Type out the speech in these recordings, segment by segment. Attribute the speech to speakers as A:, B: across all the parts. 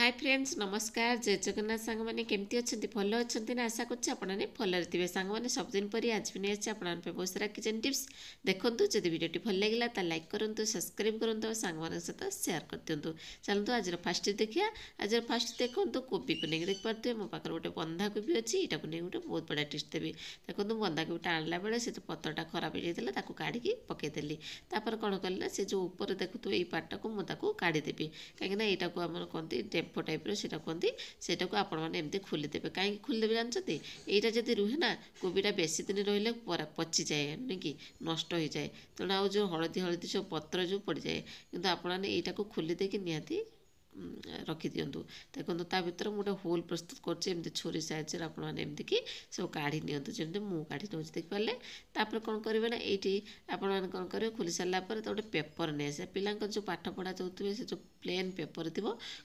A: Hi friends नमस्कार जय जगन्नाथ सांग मैंने केमती अच्छा भल अच्छा ना आशा करते आपने भलरे थे सांग मैंने सबुदिन पर आज भी नहीं आसे आपके बहुत सारा किचन टिप्स देखो जब भिडियो भल लगे तो लाइक करूँ सब्सक्राइब करूँ और सांग सहित सेयार कर दिंतु चलते आज फास्ट देखिए आज फास्ट देखो कोबी को लेकिन देख पारे मो पाखे गोटे बंधा कोबी अच्छी यहाँ को नहीं गोटे बहुत बड़ा टिप्स देवी देखो बंधा कोबीटा आणला बेले से पत्रटा खराब हो जाता काढ़ी पकईदेली तापर कौन कल ना से जो ऊपर देखु ये पार्टा को मुझे काढ़ीदेवी कहीं यहाँ को आम कहते डेम्फो टाइप्र से कहते सेटा आपण मैंने एमती खोलीदेवे कहीं खोलीदेवे जानते यहाँ जब रुहे ना कोबीटा बेसी दिन रही पची जाए नहीं कि नष्ट हो जाए तेणु आज जो हलदी हलदी सब पत्र जो पड़ जाए कि आपने यहाँ को खोली देकी निहाती रखी दिंतु देखो ता भर गोटे होल प्रस्तुत करमती छुरी साइज आपमती कि सब काढ़ी नियंतु जमी मु काढ़ी नौ देखिपारे तापर कौन करेंगे ना ये आपण कौन करेंगे खोली सारा गोटे पेपर नहीं आसे पिला जो पाठ पढ़ा जाऊे से जो प्लेन पेपर थी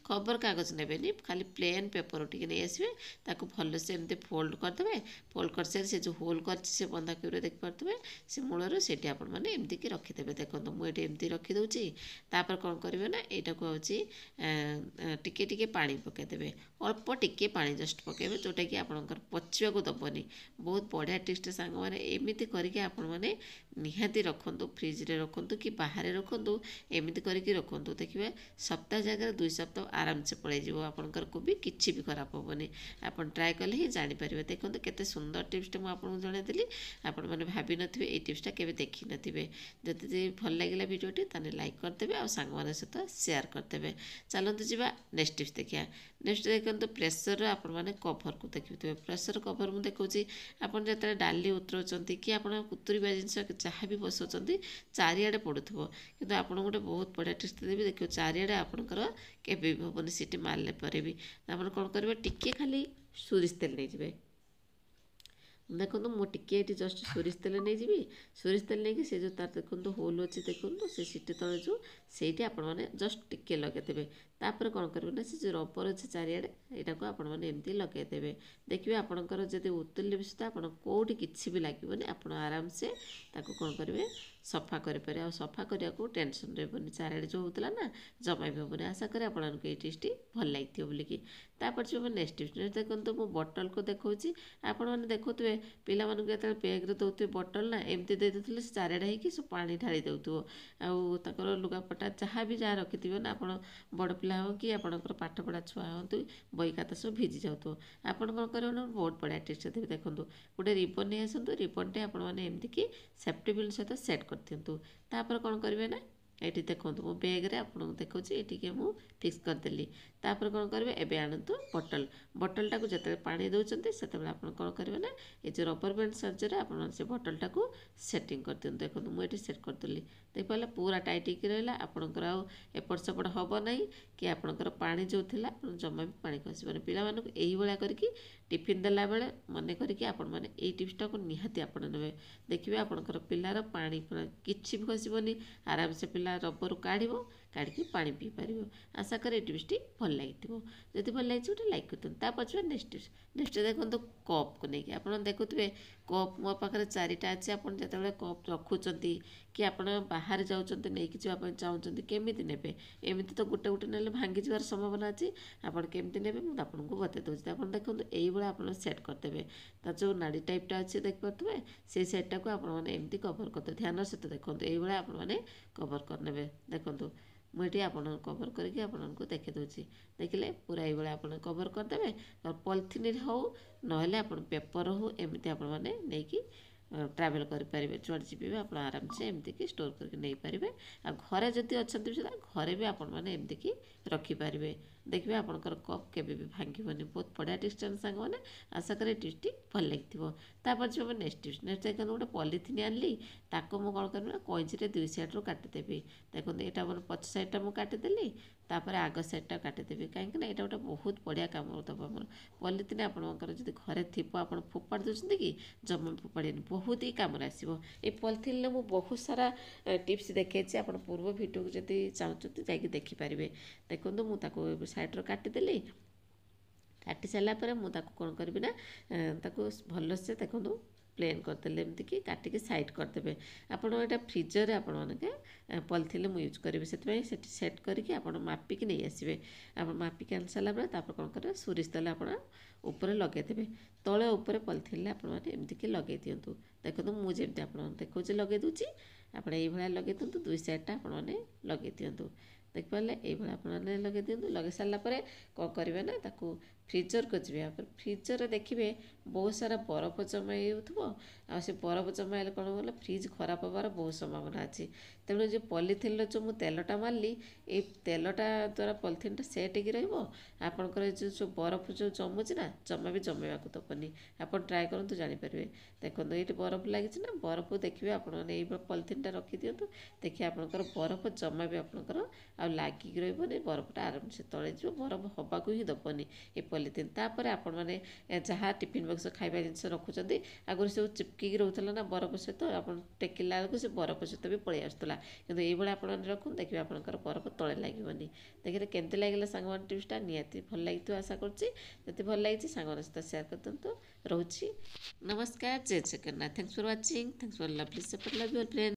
A: खबर कागज ने खाली प्लेन पेपर टी नहीं आसवे ताको भल से एमती फोल्ड करदे फोल्ड कर सारी से जो होल कर बंधाकोबी देखिपे से मूलर से आपने एमती कि रखीदे देखो मुझे एमती रखीदे तापर कौन करेंगे ना यहाँ को हूँ टिके टिके पानी पकईदेवे अल्प टिके पानी जस्ट पकईबे जोटा कि आपंकर पचिया दबनी बहुत बढ़िया टेस्ट सांग मैंने एमती करके आपण मैंने निहाती रखु फ्रिज्रे रखु कि बाहर रखु एमती करके रखु देखिए सप्ताह जगह 2 सप्ताह आराम से पलैज आपंकर कोबी किसी भी खराब हेनी आप ट्राए कले ही जानीपर देखो केते सुंदर टिप्सटा मुझे जनईली आपण मैंने भावी नी ये टिप्सटा केवे देखी नथिबे जदि भल लगे भिडियोटी ताने लाइक करदेवे और सांग सहित सेयार करदेवे चलते जावा नेक्स्ट टिप्स देखिए नेक्स्ट देखो प्रेसर आपने कभर को देखिए प्रेसर कभर मुझे देखा आपड़ जो डाली उतराउं कि आप उतरवा जिनस जहाँ भी बसाउं चारिआडे पड़ुव कि आप गोटे बहुत बढ़िया टिप्स देवी देखिए चारिआडे आपंकर केवे भी हेनी सीटी मारे पर भी आप कौन करेंगे टिके खाली सोरिष तेल नहीं जाए देखो मुझे ये जस्ट सोरिष तेल नहीं जी सोरिष तेल नहीं से जो तार देखो होल अच्छे देखो से सीटी तले जो से आपने जस्ट टिके लगेदेवे तापर कौन करेंगे ना से जो रबर अच्छे चारिआडे यहाँ को आपण मैंने एमती लगेदेवे देखिए आपंकर जब उतरले भी सुधा आप कौटी किसी भी लगे आप आराम से कौन करेंगे सफा करें आ सफा करने को टेंशन रही चारिआडे जो होता ना जमा भी हेनी आशा करें आपको ये टिप्सटी भल लगी बोलिकी तापर जो नेक्स्ट टिप्स देखो मुझे बटल को देखा आपने देखुए पिला जो बैग्रे दौते बटल ना एमती दे देते चारिआडे हो सब पा ढाली देव आर लुगापटा जहाँ भी जहाँ रखी थे ना आप बड़ पिला हो कि आपंकर पाठ पढ़ा छुआ हूँ बही खाता सब भिजी जाऊ आप कौन करेंगे ना बहुत बढ़िया टिप्स देवी देखो गोटे रिबन नहीं आसतु रिबनटे आपमती कि सेफ्टी बिल सहित सेट कर दिंतु तापर कौन करेंगे ना ये देखो मो बैग्रे आपको देखा ये मुझे फिक्स करदेली तापर कौन करेंगे एवं आणतु बटल बटलटा को जिते पानी दौरान से आप कौन करेंगे ना ये जो रबर बैंड साहाଯ୍य आप से बटलटा को सेटिंग कर दिखाँ देखो मुझे सेट करदेली देखिए पूरा टाइट होकर रहा आपंकर आउट सेपट हम ना कि आपंकर पानी जो थी जमा भी पानी खसबनी पिला यही करके टिफिन देला बेले मन करके आपण मैंने ये टिप्सटा को निहाती आपण ने देखिए आपंकर पिलार पानी किसी भी खसबनी आराम से पिला रबर काढ़ काढ़ी पानी पी पार आशा कर टिप्सटी भल लगी जब भल लगी गोटे लाइक कर पछे नेक्स्ट टिप्स नेक्स्ट देखो कप को लेकिन आप देखुए कप मो पाखे चारिटा अच्छे आप जो कप रखुंट कि आप बाहर जाऊँच नहीं जावाई चाहते केमी ने एमती तो गोटे गोटे ना भांगी जबार संभावना अच्छी आपड़ केमती ने मुझे आपको बता दूसरी आप देखो यही आप सेट करदेवे तार जो नाड़ी टाइपटा अच्छे देखिए से सेटा को आपमती कभर करदे ध्यान सहित देखो यही आपने कभर करने देखो मुझे आप कभर करके आपको देखी दूसरी देखिले पूरा ये आप कभर करदे और पॉलिथिन हो ना पेपर हो एमती आपने नहीं ट्रावेल करेंगे जुआड़े जी आप आराम से एमती कि स्टोर करके नहीं पारे आ घरे जदि अच्छा घरे भी आपण मैंने एमती कि रखिपारे देखिए आपंकर कप केवे भी भांगनी बहुत बढ़िया टिप्स सांग मैंने आशा कर टिप्सटी भल लगी तापर जो नेक्स्ट टिप्स नेक्स्ट देखो गोटे पॉलिथिन आनली ताको मु कौन करना कैंची 2 साइड्रु काटिदेवी देखो यहाँ मोर पछ साइडटा मुझे काटिदेली तापर आग साइडटा काटिदेवी कहीं यहाँ गोटे बहुत बढ़िया कम दब मोर पॉलिथिन आपंकर जब घरे थी आप फोपाड़ी दूसरी कि जमा फोपाड़ी बहुत ही कम आसो ये पॉलिथिन मुझे बहुत सारा टिप्स देखी आप पूर्व भिडियो को जब चाहते जा देखिपारे देखो मुझे साइड्र काटिदेली काटी सारापर मुझे कौन करी ना भल से देखो ପ୍ଲେନ୍ କରିଦେଲେ ଏମିତିକି କାଟିକି ସାଇଡ଼୍ କରିଦେବେ। ଆପଣ ଏଇଟା ଫ୍ରିଜରରେ ଆପଣମାନେ ପଲିଥିନ୍ ମୁଁ ୟୁଜ୍ କରିବି, ସେଥିପାଇଁ ସେଠି ସେଟ୍ କରିକି ଆପଣ ମାପିକି ନେଇ ଆସିବେ। ଆପଣ ମାପିକି ଆଣି ସାରିଲା ପରେ ତାପରେ କ'ଣ କରିବେ, ସୋରିଷ ତେଲ ଆପଣ ଉପରେ ଲଗାଇଦେବେ। ତଳେ ଉପରେ ପଲିଥିନ୍ରେ ଆପଣମାନେ ଏମିତିକି ଲଗାଇ ଦିଅନ୍ତୁ। ଦେଖନ୍ତୁ ମୁଁ ଯେମିତି ଆପଣଙ୍କୁ ଦେଖାଉଛି ଲଗାଇ ଦେଉଛି, ଆପଣ ଏଇଭଳିଆ ଲଗାଇ ଦିଅନ୍ତୁ। ଦୁଇ ସାଇଡ଼୍ଟା ଆପଣମାନେ ଲଗାଇ ଦିଅନ୍ତୁ। ଦେଖିପାରିଲେ ଏଇଭଳିଆ ଆପଣମାନେ ଲଗାଇ ଦିଅନ୍ତୁ। ଲଗାଇ ସାରିଲା ପରେ କ'ଣ କରିବେ ନା, ତାକୁ ଫ୍ରିଜରକୁ ଯିବେ। ଫ୍ରିଜରରେ ଦେଖିବେ ବହୁତ ସାରା ବରଫ ଜମା ହେଉଥିବ। ଆଉ ସେ ବରଫ ଜମା ହେଲେ କ'ଣ କଲେ ଫ୍ରିଜ୍ ଖରାପ ହେବାର ବହୁତ ସମ୍ଭାବନା ଅଛି। ତେଣୁ ଯେଉଁ ପଲିଥିନ୍ର ଯେଉଁ ମୁଁ ତେଲଟା ମାରିଲି, ଏଇ ତେଲଟା ଦ୍ୱାରା ପଲିଥିନ୍ଟା ସେଟ୍ ହେଇକି ରହିବ। ଆପଣଙ୍କର ଯେଉଁ ବରଫ ଯେଉଁ ଜମୁଛି ନା, ଜମା ବି ଜମେଇବାକୁ ଦେବନି। ଆପଣ ଟ୍ରାଏ କରନ୍ତୁ, ଜାଣିପାରିବେ। ଦେଖନ୍ତୁ ଏଇଠି ବରଫ ଲାଗିଛି ନା, ବରଫକୁ ଦେଖିବେ ଆପଣମାନେ ଏଇଭଳି ପଲିଥିନ୍ଟା ରଖିଦିଅନ୍ତୁ। ଦେଖିବେ ଆପଣଙ୍କର ବରଫ ଜମା ବି ଆପଣଙ୍କର ଆଉ ଲାଗିକି ରହିବନି। ବରଫଟା ଆରାମସେ ତଳେ ଯିବ, ବରଫ ହେବାକୁ ହିଁ ଦେବନି ଏ ପଲିଥିନ୍। ତାପରେ ଆପଣମାନେ ଯାହା ଟିଫିନ୍ ବକ୍ସ ଖାଇବା ଜିନିଷ ରଖୁଛନ୍ତି, ଆଗରୁ ସବୁ ଚିପକିକି ରହୁଥିଲା ନା ବରଫ ସହିତ, ଆପଣ ଟେକିଲା ବେଳକୁ ସେ ବରଫ ସହିତ ବି ପଳେଇ ଆସୁଥିଲା। କିନ୍ତୁ ଏଇଭଳି ଆପଣମାନେ ରଖନ୍ତୁ, ଦେଖିବେ ଆପଣଙ୍କର ବରଫ ତଳେ ଲାଗିବନି। ଦେଖିଲେ କେମିତି ଲାଗିଲା ସାଙ୍ଗମାନେ ଟିପ୍ସଟା? ନିହାତି ଭଲ ଲାଗିଥିବ ଆଶା କରୁଛି। ଯଦି ଭଲ ଲାଗିଛି ସାଙ୍ଗମାନଙ୍କ ସହିତ ସେୟାର କରିଦିଅନ୍ତୁ। ରହୁଛି, ନମସ୍କାର, ଜୟ Jagannath. Thanks for watching, thanks for lovely support, love you all friend.